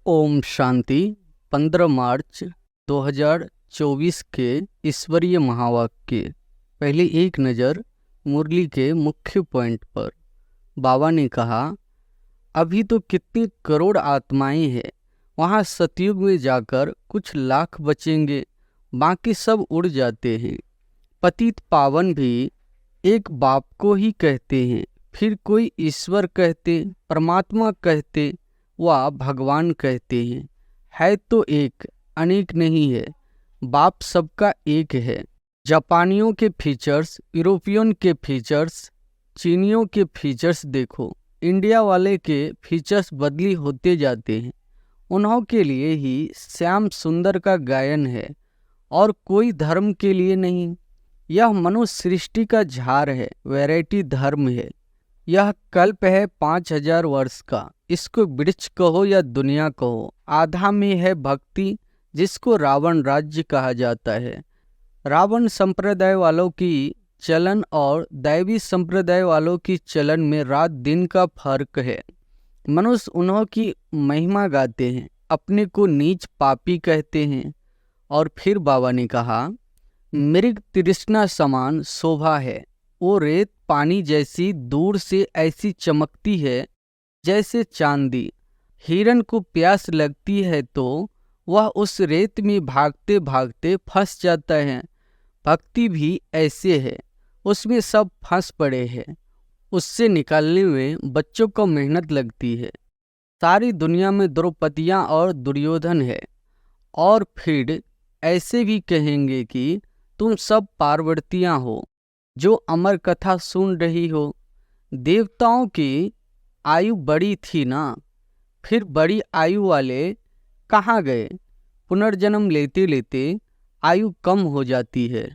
ओम शांति। 15 मार्च 2024 के ईश्वरीय महावाक्य। पहले एक नज़र मुरली के मुख्य पॉइंट पर। बाबा ने कहा, अभी तो कितनी करोड़ आत्माएं हैं, वहाँ सतयुग में जाकर कुछ लाख बचेंगे, बाकी सब उड़ जाते हैं। पतित पावन भी एक बाप को ही कहते हैं, फिर कोई ईश्वर कहते, परमात्मा कहते, वह भगवान कहते हैं। है तो एक, अनेक नहीं है। बाप सबका एक है। जापानियों के फीचर्स, यूरोपियन के फीचर्स, चीनियों के फीचर्स देखो, इंडिया वाले के फीचर्स बदली होते जाते हैं। उन्हों के लिए ही श्याम सुंदर का गायन है और कोई धर्म के लिए नहीं। यह मनुष्य सृष्टि का झार है, वैरायटी धर्म है। यह कल्प है 5000 वर्ष का। इसको वृक्ष कहो या दुनिया कहो। आधा में है भक्ति, जिसको रावण राज्य कहा जाता है। रावण संप्रदाय वालों की चलन और दैवी संप्रदाय वालों की चलन में रात दिन का फर्क है। मनुष्य उन्हों की महिमा गाते हैं, अपने को नीच पापी कहते हैं। और फिर बाबा ने कहा, मृग तृष्णा समान शोभा है। वो रेत पानी जैसी दूर से ऐसी चमकती है जैसे चांदी। हिरन को प्यास लगती है तो वह उस रेत में भागते भागते फंस जाता है। भक्ति भी ऐसे है, उसमें सब फंस पड़े हैं। उससे निकालने में बच्चों को मेहनत लगती है। सारी दुनिया में द्रौपदियाँ और दुर्योधन है। और फिर ऐसे भी कहेंगे कि तुम सब पार्वतियाँ हो जो अमर कथा सुन रही हो। देवताओं की आयु बड़ी थी ना, फिर बड़ी आयु वाले कहाँ गए? पुनर्जन्म लेते लेते आयु कम हो जाती है।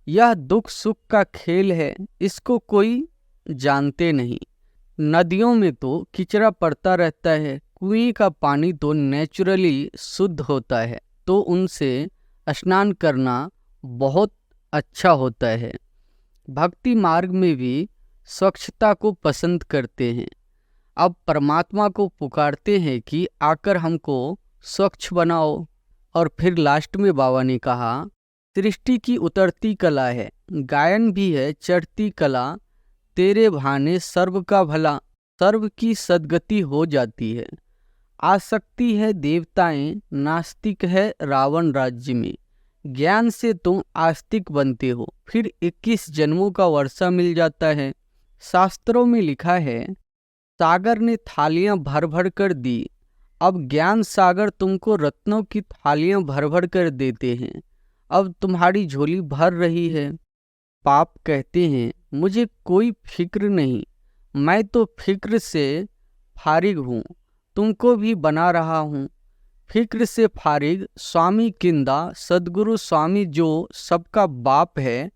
यह दुख सुख का खेल है, इसको कोई जानते नहीं। नदियों में तो किचरा पड़ता रहता है, कुएं का पानी तो नेचुरली शुद्ध होता है, तो उनसे स्नान करना बहुत अच्छा होता है। भक्ति मार्ग में भी स्वच्छता को पसंद करते हैं। अब परमात्मा को पुकारते हैं कि आकर हमको स्वच्छ बनाओ। और फिर लास्ट में बाबा ने कहा, सृष्टि की उतरती कला है, गायन भी है चढ़ती कला। तेरे भाने सर्व का भला, सर्व की सद्गति हो जाती है। आसक्ति है देवताएं, नास्तिक है रावण राज्य में। ज्ञान से तुम आस्तिक बनते हो, फिर 21 जन्मों का वर्षा मिल जाता है। शास्त्रों में लिखा है, सागर ने थालियां भर भर कर दी। अब ज्ञान सागर तुमको रत्नों की थालियां भर भर कर देते हैं। अब तुम्हारी झोली भर रही है। पाप कहते हैं, मुझे कोई फिक्र नहीं, मैं तो फिक्र से फारिग हूँ, तुमको भी बना रहा हूँ। फिक्र से फारिग स्वामी किंदा, सद्गुरु स्वामी जो सबका बाप है,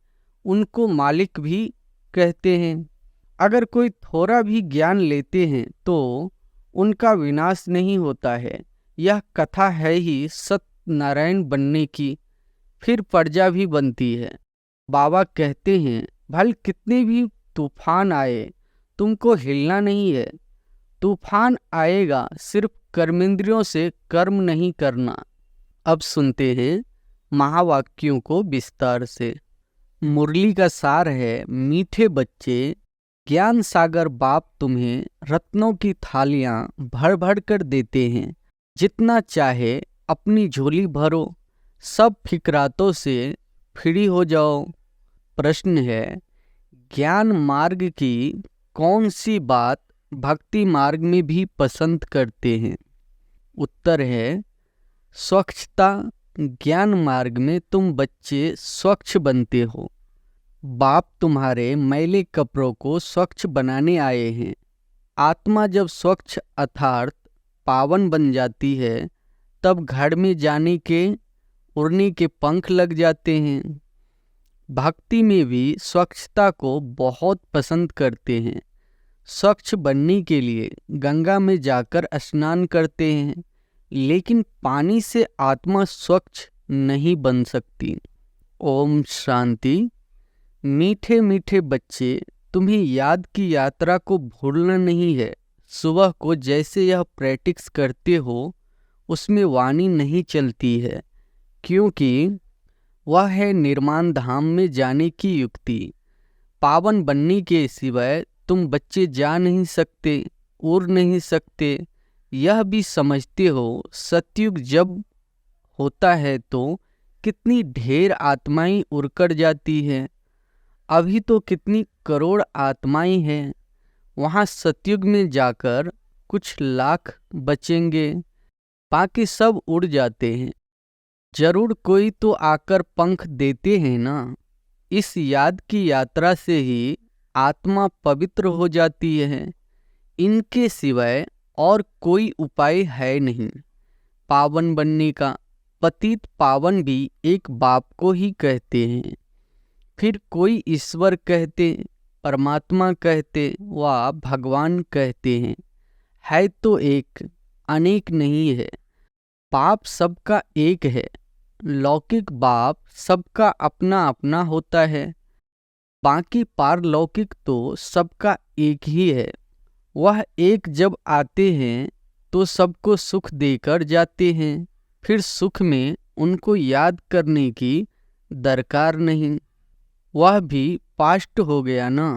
उनको मालिक भी कहते हैं। अगर कोई थोड़ा भी ज्ञान लेते हैं तो उनका विनाश नहीं होता है। यह कथा है ही सत्यनारायण बनने की, फिर प्रजा भी बनती है। बाबा कहते हैं, भल कितने भी तूफान आए, तुमको हिलना नहीं है। तूफान आएगा, सिर्फ कर्मेंद्रियों से कर्म नहीं करना। अब सुनते हैं महावाक्यों को विस्तार से। मुरली का सार है, मीठे बच्चे, ज्ञान सागर बाप तुम्हें रत्नों की थालियां भर भर कर देते हैं। जितना चाहे अपनी झोली भरो, सब फिक्रातों से फ्री हो जाओ। प्रश्न है, ज्ञान मार्ग की कौन सी बात भक्ति मार्ग में भी पसंद करते हैं? उत्तर है, स्वच्छता। ज्ञान मार्ग में तुम बच्चे स्वच्छ बनते हो। बाप तुम्हारे मैले कपड़ों को स्वच्छ बनाने आए हैं। आत्मा जब स्वच्छ अर्थात पावन बन जाती है, तब घर में जाने के उड़ने के पंख लग जाते हैं। भक्ति में भी स्वच्छता को बहुत पसंद करते हैं। स्वच्छ बनने के लिए गंगा में जाकर स्नान करते हैं, लेकिन पानी से आत्मा स्वच्छ नहीं बन सकती। ओम शांति। मीठे मीठे बच्चे, तुम्हें याद की यात्रा को भूलना नहीं है। सुबह को जैसे यह प्रैक्टिस करते हो, उसमें वाणी नहीं चलती है, क्योंकि वह है निर्माण धाम में जाने की युक्ति। पावन बनने के सिवाय तुम बच्चे जा नहीं सकते, उड़ नहीं सकते, यह भी समझते हो। सतयुग जब होता है तो कितनी ढेर आत्माएं उड़कर जाती है। अभी तो कितनी करोड़ आत्माएं हैं, वहाँ सतयुग में जाकर कुछ लाख बचेंगे, बाकी सब उड़ जाते हैं। जरूर कोई तो आकर पंख देते हैं ना। इस याद की यात्रा से ही आत्मा पवित्र हो जाती है, इनके सिवाय और कोई उपाय है नहीं पावन बनने का। पतित पावन भी एक बाप को ही कहते हैं, फिर कोई ईश्वर कहते, परमात्मा कहते व भगवान कहते हैं। है तो एक, अनेक नहीं है। बाप सबका एक है, लौकिक बाप सबका अपना अपना होता है, बाकी पारलौकिक तो सबका एक ही है। वह एक जब आते हैं तो सबको सुख देकर जाते हैं, फिर सुख में उनको याद करने की दरकार नहीं। वह भी पास्ट हो गया ना।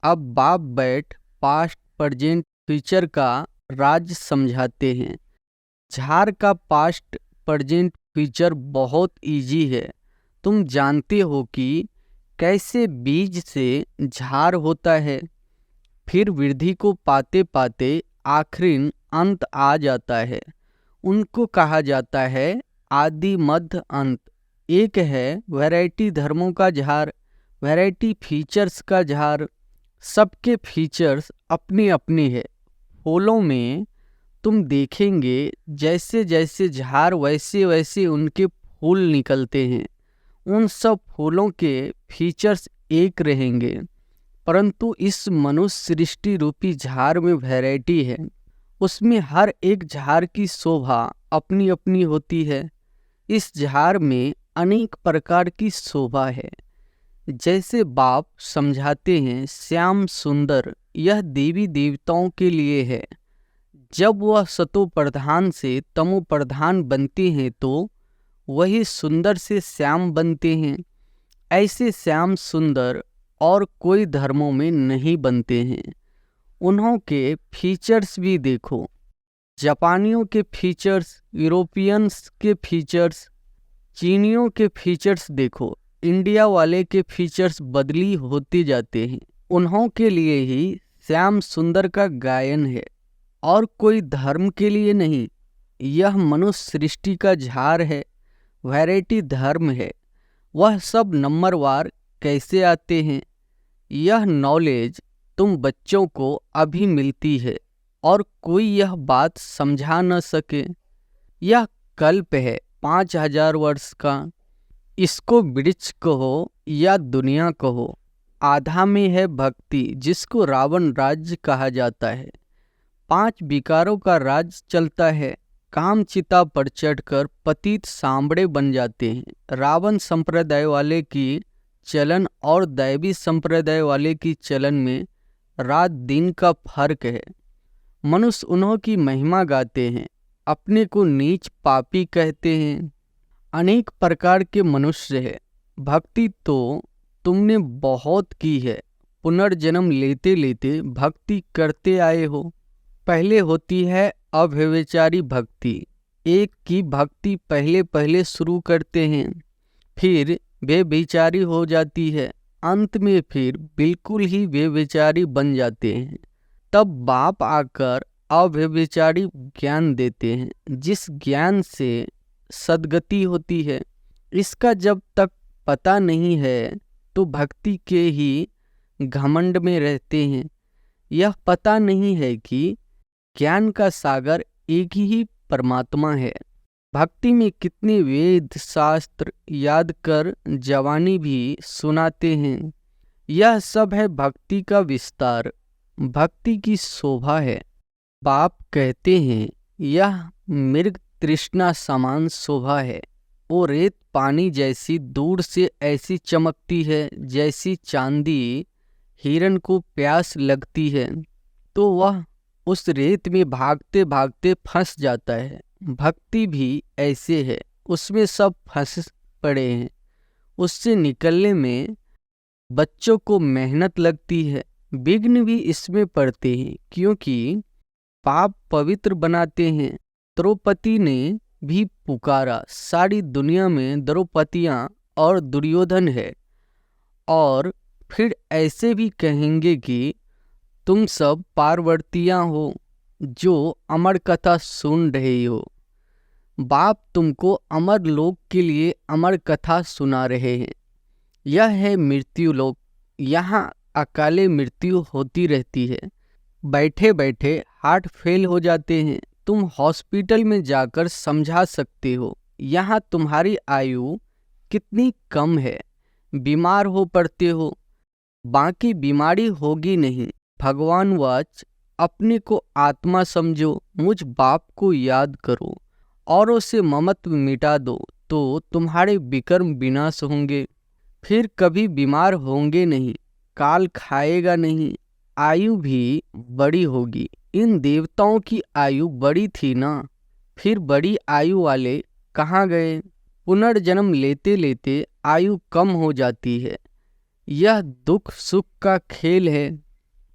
अब बाप बैठ पास्ट प्रेजेंट फ्यूचर का राज समझाते हैं। झार का पास्ट प्रेजेंट फ्यूचर बहुत इजी है। तुम जानते हो कि कैसे बीज से झार होता है, फिर वृद्धि को पाते पाते आखिरी अंत आ जाता है। उनको कहा जाता है आदि मध्य अंत। एक है वैरायटी धर्मों का झार, वैरायटी फीचर्स का झार। सबके फीचर्स अपने अपने हैं। फूलों में तुम देखेंगे जैसे जैसे झार वैसे वैसे उनके फूल निकलते हैं। उन सब फूलों के फीचर्स एक रहेंगे, परंतु इस मनुष्य सृष्टि रूपी झार में वैरायटी है। उसमें हर एक झार की शोभा अपनी अपनी होती है। इस झार में अनेक प्रकार की शोभा है। जैसे बाप समझाते हैं श्याम सुंदर, यह देवी देवताओं के लिए है। जब वह सतो प्रधान से तमो प्रधान बनते हैं तो वही सुंदर से श्याम बनते हैं। ऐसे श्याम सुंदर और कोई धर्मों में नहीं बनते हैं। उन्हों के फीचर्स भी देखो, जापानियों के फीचर्स, यूरोपियंस के फीचर्स, चीनियों के फीचर्स देखो, इंडिया वाले के फीचर्स बदली होते जाते हैं। उन्हों के लिए ही श्याम सुंदर का गायन है और कोई धर्म के लिए नहीं। यह मनुष्य सृष्टि का झार है, वैरायटी धर्म है। वह सब नंबरवार कैसे आते हैं, यह नॉलेज तुम बच्चों को अभी मिलती है और कोई यह बात समझा न सके। यह कल्प है 5000 वर्ष का। इसको वृक्ष कहो या दुनिया कहो, आधा में है भक्ति, जिसको रावण राज्य कहा जाता है। 5 विकारों का राज चलता है। काम चिता पर चढ़कर पतित सांबड़े बन जाते हैं। रावण संप्रदाय वाले की चलन और दैवी संप्रदाय वाले की चलन में रात दिन का फर्क है। मनुष्य उन्हों की महिमा गाते हैं, अपने को नीच पापी कहते हैं। अनेक प्रकार के मनुष्य है। भक्ति तो तुमने बहुत की है, पुनर्जन्म लेते लेते भक्ति करते आए हो। पहले होती है अव्यभिचारी भक्ति। एक की भक्ति पहले पहले शुरू करते हैं, फिर व्यभिचारी हो जाती है, अंत में फिर बिल्कुल ही व्यभिचारी बन जाते हैं। तब बाप आकर अव्यभिचारी ज्ञान देते हैं, जिस ज्ञान से सद्गति होती है। इसका जब तक पता नहीं है तो भक्ति के ही घमंड में रहते हैं। यह पता नहीं है कि ज्ञान का सागर एक ही परमात्मा है। भक्ति में कितने वेद शास्त्र याद कर जवानी भी सुनाते हैं। यह सब है भक्ति का विस्तार, भक्ति की शोभा है। बाप कहते हैं यह मृग तृष्णा समान शोभा है। वो रेत पानी जैसी दूर से ऐसी चमकती है जैसी चांदी हिरन को प्यास लगती है तो वह उस रेत में भागते भागते फंस जाता है। भक्ति भी ऐसे है, उसमें सब फंस पड़े हैं। उससे निकलने में बच्चों को मेहनत लगती है, विघ्न भी इसमें पड़ते हैं, क्योंकि पाप पवित्र बनाते हैं। द्रौपदी ने भी पुकारा, सारी दुनिया में द्रौपदियाँ और दुर्योधन है, और फिर ऐसे भी कहेंगे कि तुम सब पार्वतियाँ हो जो अमर कथा सुन रहे हो। बाप तुमको अमर लोक के लिए अमर कथा सुना रहे हैं। यह है मृत्यु लोक, यहाँ अकाले मृत्यु होती रहती है। बैठे बैठे हार्ट फेल हो जाते हैं, तुम हॉस्पिटल में जाकर समझा सकते हो यहाँ तुम्हारी आयु कितनी कम है। बीमार हो पड़ते हो, बाकी बीमारी होगी नहीं। भगवान वाच, अपने को आत्मा समझो, मुझ बाप को याद करो, औरों से ममत्व मिटा दो, तो तुम्हारे विकर्म विनाश होंगे। फिर कभी बीमार होंगे नहीं, काल खाएगा नहीं, आयु भी बड़ी होगी। इन देवताओं की आयु बड़ी थी ना, फिर बड़ी आयु वाले कहाँ गए? पुनर्जन्म लेते लेते आयु कम हो जाती है। यह दुख सुख का खेल है,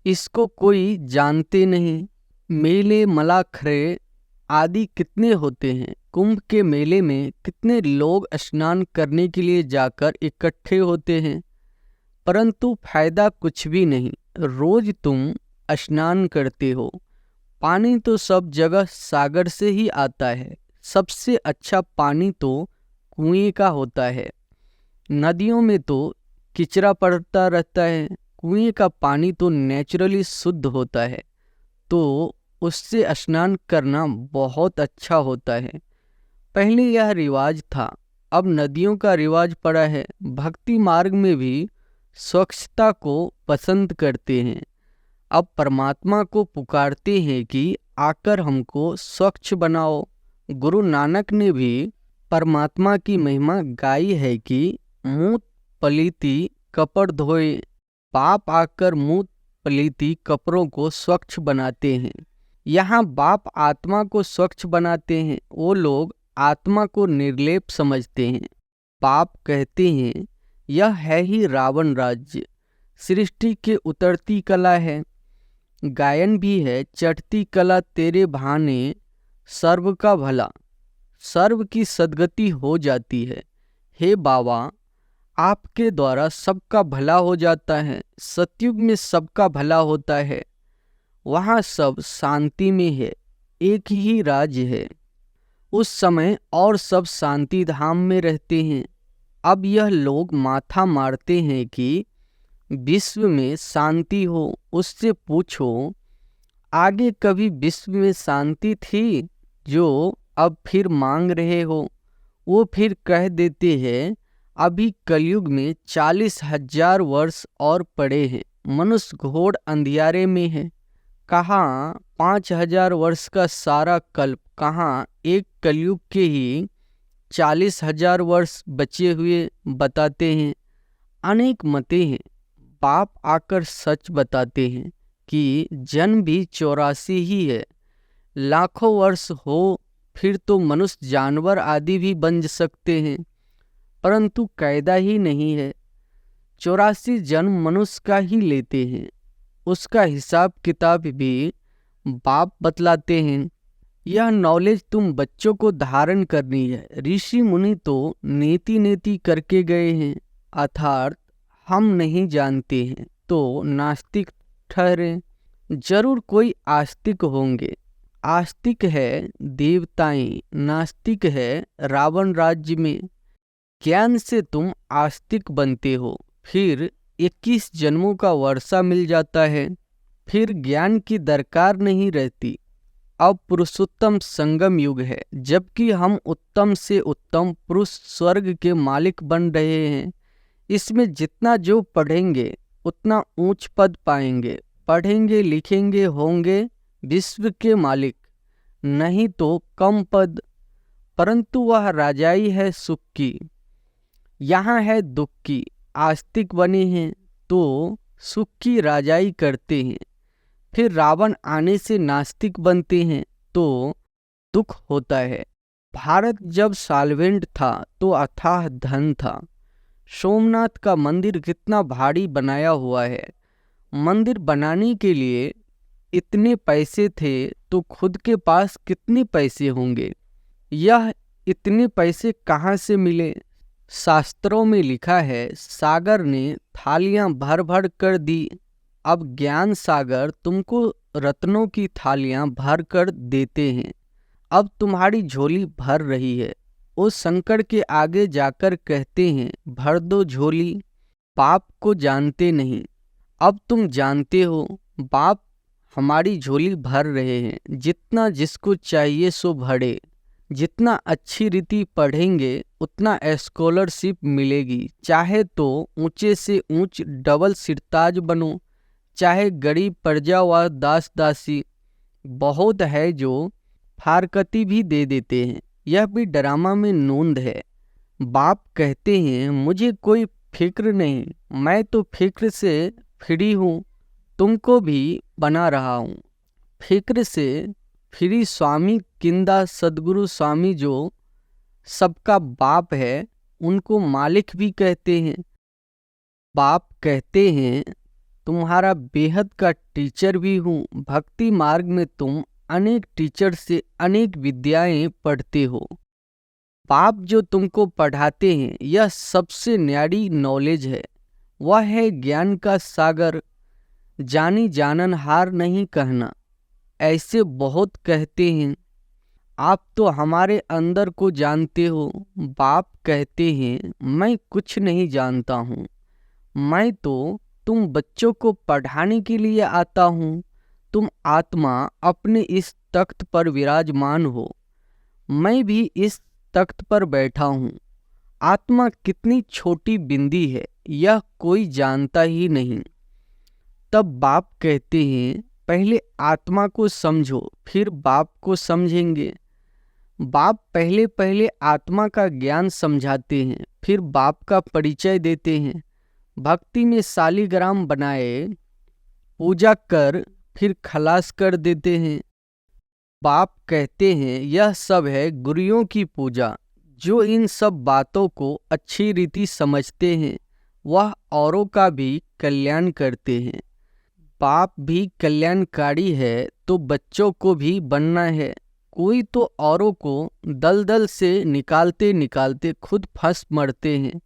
इसको कोई जानते नहीं। मेले मलाखरे आदि कितने होते हैं, कुंभ के मेले में कितने लोग स्नान करने के लिए जाकर इकट्ठे होते हैं, परंतु फायदा कुछ भी नहीं। रोज तुम स्नान करते हो, पानी तो सब जगह सागर से ही आता है। सबसे अच्छा पानी तो कुएं का होता है। नदियों में तो किचरा पड़ता रहता है, कुएं का पानी तो नेचुरली शुद्ध होता है, तो उससे स्नान करना बहुत अच्छा होता है। पहले यह रिवाज था, अब नदियों का रिवाज पड़ा है। भक्ति मार्ग में भी स्वच्छता को पसंद करते हैं। अब परमात्मा को पुकारते हैं कि आकर हमको स्वच्छ बनाओ। गुरु नानक ने भी परमात्मा की महिमा गाई है कि मुँह पलीती कपड़ धोए। बाप आकर मुँह पलीती कपड़ों को स्वच्छ बनाते हैं। यहाँ बाप आत्मा को स्वच्छ बनाते हैं, वो लोग आत्मा को निर्लेप समझते हैं। बाप कहते हैं यह है ही रावण राज्य, सृष्टि के उतरती कला है। गायन भी है, चढ़ती कला तेरे बहाने सर्व का भला, सर्व की सद्गति हो जाती है। हे बाबा, आपके द्वारा सबका भला हो जाता है। सतयुग में सबका भला होता है, वहाँ सब शांति में है, एक ही राज्य है। उस समय और सब शांति धाम में रहते हैं। अब यह लोग माथा मारते हैं कि विश्व में शांति हो। उससे पूछो, आगे कभी विश्व में शांति थी जो अब फिर मांग रहे हो? वो फिर कह देते हैं अभी कलयुग में 40,000 वर्ष और पड़े हैं, मनुष्य घोर अंधियारे में है। कहाँ 5,000 वर्ष का सारा कल्प, कहाँ एक कलयुग के ही 40,000 वर्ष बचे हुए बताते हैं। अनेक मतें हैं, बाप आकर सच बताते हैं कि जन्म भी 84 ही है। लाखों वर्ष हो फिर तो मनुष्य जानवर आदि भी बन सकते हैं, परंतु कायदा ही नहीं है। 84 जन्म मनुष्य का ही लेते हैं, उसका हिसाब किताब भी बाप बतलाते हैं। यह नॉलेज तुम बच्चों को धारण करनी है। ऋषि मुनि तो नेति नेति करके गए हैं, अर्थात हम नहीं जानते हैं तो नास्तिक ठहरे। जरूर कोई आस्तिक होंगे। आस्तिक है देवताएं, नास्तिक है रावण राज्य में। ज्ञान से तुम आस्तिक बनते हो, फिर 21 जन्मों का वर्षा मिल जाता है, फिर ज्ञान की दरकार नहीं रहती। अब पुरुषोत्तम संगम युग है, जबकि हम उत्तम से उत्तम पुरुष स्वर्ग के मालिक बन रहे हैं। इसमें जितना जो पढ़ेंगे उतना ऊंच पद पाएंगे। पढ़ेंगे लिखेंगे होंगे विश्व के मालिक, नहीं तो कम पद, परंतु वह राजाई है सुख की, यहाँ है दुख की। आस्तिक बने हैं तो सुख की राजाई करते हैं, फिर रावण आने से नास्तिक बनते हैं तो दुख होता है। भारत जब सॉल्वेंट था तो अथाह धन था। सोमनाथ का मंदिर कितना भारी बनाया हुआ है। मंदिर बनाने के लिए इतने पैसे थे तो खुद के पास कितने पैसे होंगे। यह इतने पैसे कहाँ से मिले। शास्त्रों में लिखा है, सागर ने थालियां भर भर कर दी। अब ज्ञान सागर तुमको रत्नों की थालियां भर कर देते हैं। अब तुम्हारी झोली भर रही है। उस शंकर के आगे जाकर कहते हैं, भर दो झोली। बाप को जानते नहीं, अब तुम जानते हो। बाप हमारी झोली भर रहे हैं। जितना जिसको चाहिए सो भरे। जितना अच्छी रीति पढ़ेंगे उतना स्कॉलरशिप मिलेगी। चाहे तो ऊंचे से ऊंच डबल सिरताज बनो, चाहे गरीब प्रजा व दास दासी। बहुत है जो फारकती भी दे देते हैं। यह भी ड्रामा में नोंद है। बाप कहते हैं, मुझे कोई फिक्र नहीं, मैं तो फिक्र से फ्री हूँ। तुमको भी बना रहा हूँ। फिक्र से फ्री स्वामी किंदा सद्गुरु स्वामी जो सबका बाप है, उनको मालिक भी कहते हैं। बाप कहते हैं, तुम्हारा बेहद का टीचर भी हूँ। भक्ति मार्ग में तुम अनेक टीचर से अनेक विद्याएं पढ़ते हो। बाप जो तुमको पढ़ाते हैं यह सबसे न्यारी नॉलेज है। वह है ज्ञान का सागर। जानी जानन हार नहीं कहना। ऐसे बहुत कहते हैं, आप तो हमारे अंदर को जानते हो। बाप कहते हैं, मैं कुछ नहीं जानता हूँ। मैं तो तुम बच्चों को पढ़ाने के लिए आता हूँ। तुम आत्मा अपने इस तख्त पर विराजमान हो। मैं भी इस तख्त पर बैठा हूँ। आत्मा कितनी छोटी बिंदी है यह कोई जानता ही नहीं। तब बाप कहते हैं, पहले आत्मा को समझो फिर बाप को समझेंगे। बाप पहले पहले आत्मा का ज्ञान समझाते हैं, फिर बाप का परिचय देते हैं। भक्ति में शालिग्राम बनाए, पूजा कर फिर खलास कर देते हैं। बाप कहते हैं, यह सब है गुरुओं की पूजा। जो इन सब बातों को अच्छी रीति समझते हैं वह औरों का भी कल्याण करते हैं। बाप भी कल्याणकारी है तो बच्चों को भी बनना है। कोई तो औरों को दलदल से निकालते निकालते खुद फंस मरते हैं।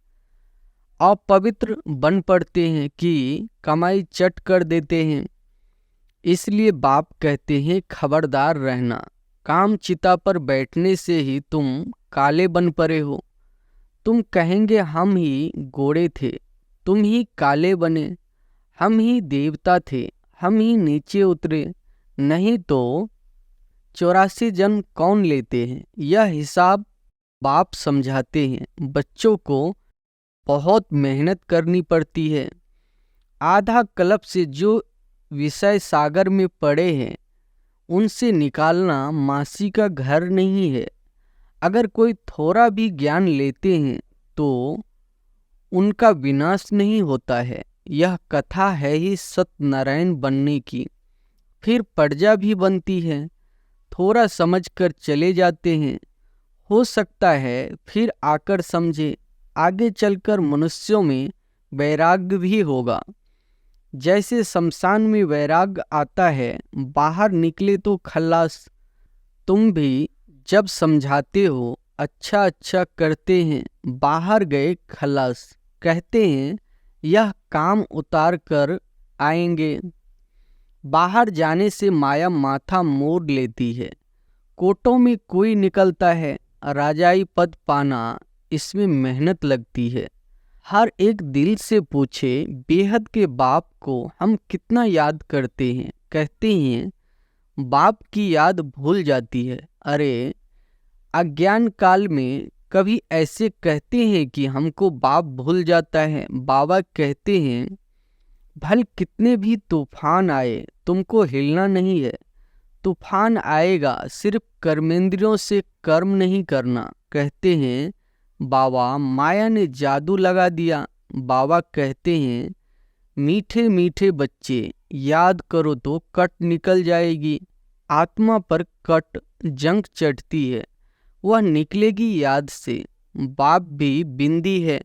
अपवित्र बन पड़ते हैं कि कमाई चट कर देते हैं। इसलिए बाप कहते हैं, खबरदार रहना। काम चिता पर बैठने से ही तुम काले बन पड़े हो। तुम कहेंगे हम ही गोरे थे, तुम ही काले बने। हम ही देवता थे, हम ही नीचे उतरे। नहीं तो 84 जन्म कौन लेते हैं। यह हिसाब बाप समझाते हैं। बच्चों को बहुत मेहनत करनी पड़ती है। आधा कल्प से जो विषय सागर में पड़े हैं उनसे निकालना मासी का घर नहीं है। अगर कोई थोड़ा भी ज्ञान लेते हैं तो उनका विनाश नहीं होता है। यह कथा है ही सत्यनारायण बनने की। फिर प्रजा भी बनती है। थोड़ा समझकर चले जाते हैं। हो सकता है फिर आकर समझे। आगे चलकर मनुष्यों में वैराग्य भी होगा। जैसे शमशान में वैराग्य आता है, बाहर निकले तो खल्लास। तुम भी जब समझाते हो, अच्छा अच्छा करते हैं, बाहर गए खल्लास। कहते हैं यह काम उतार कर आएंगे। बाहर जाने से माया माथा मोड़ लेती है। कोटों में कोई निकलता है। राजाई पद पाना, इसमें मेहनत लगती है। हर एक दिल से पूछे, बेहद के बाप को हम कितना याद करते हैं। कहते हैं बाप की याद भूल जाती है। अरे अज्ञान काल में कभी ऐसे कहते हैं कि हमको बाप भूल जाता है। बाबा कहते हैं भल कितने भी तूफान आए तुमको हिलना नहीं है। तूफान आएगा, सिर्फ कर्मेंद्रियों से कर्म नहीं करना। कहते हैं बाबा माया ने जादू लगा दिया। बाबा कहते हैं मीठे मीठे बच्चे, याद करो तो कट निकल जाएगी। आत्मा पर कट जंग चढ़ती है वह निकलेगी याद से, बाप भी बिंदी है,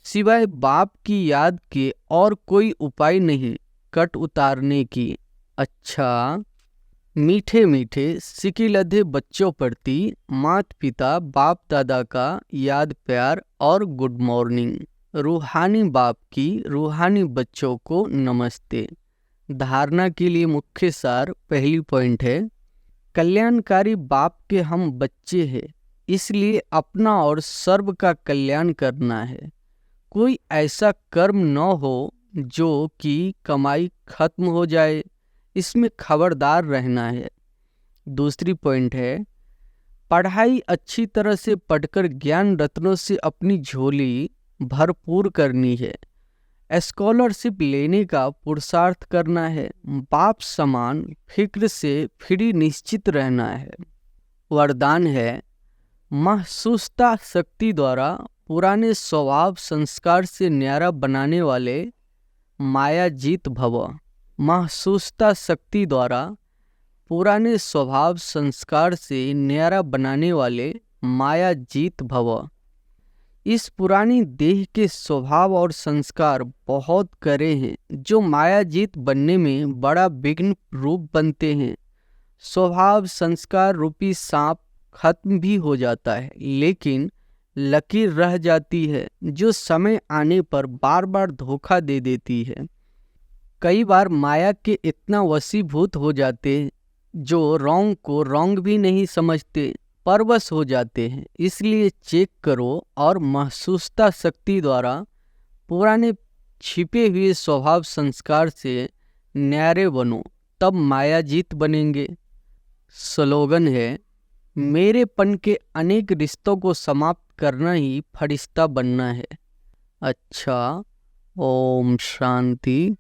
सिवाय बाप की याद के और कोई उपाय नहीं कट उतारने की। अच्छा, मीठे मीठे सिकी लधे बच्चों प्रति माता पिता बाप दादा का याद प्यार और गुड मॉर्निंग। रूहानी बाप की रूहानी बच्चों को नमस्ते। धारणा के लिए मुख्य सार पहली पॉइंट है, कल्याणकारी बाप के हम बच्चे हैं, इसलिए अपना और सर्व का कल्याण करना है। कोई ऐसा कर्म न हो जो कि कमाई खत्म हो जाए, इसमें खबरदार रहना है। दूसरी पॉइंट है, पढ़ाई अच्छी तरह से पढ़कर ज्ञान रत्नों से अपनी झोली भरपूर करनी है। स्कॉलरशिप लेने का पुरुषार्थ करना है। बाप समान फिक्र से फ्री निश्चित रहना है। वरदान है, महसूसता शक्ति द्वारा पुराने स्वभाव संस्कार से न्यारा बनाने वाले माया जीत भव। महसूसता शक्ति द्वारा पुराने स्वभाव संस्कार से न्यारा बनाने वाले माया जीत भव। इस पुरानी देह के स्वभाव और संस्कार बहुत करे हैं जो मायाजीत बनने में बड़ा विघ्न रूप बनते हैं। स्वभाव संस्कार रूपी सांप खत्म भी हो जाता है, लेकिन लकीर रह जाती है जो समय आने पर बार बार धोखा दे देती है। कई बार माया के इतना वशीभूत हो जाते हैं जो रॉन्ग को रॉन्ग भी नहीं समझते, परवश हो जाते हैं। इसलिए चेक करो और महसूसता शक्ति द्वारा पुराने छिपे हुए स्वभाव संस्कार से न्यारे बनो, तब मायाजीत बनेंगे। स्लोगन है, मेरेपन के अनेक रिश्तों को समाप्त करना ही फरिश्ता बनना है। अच्छा, ओम शांति।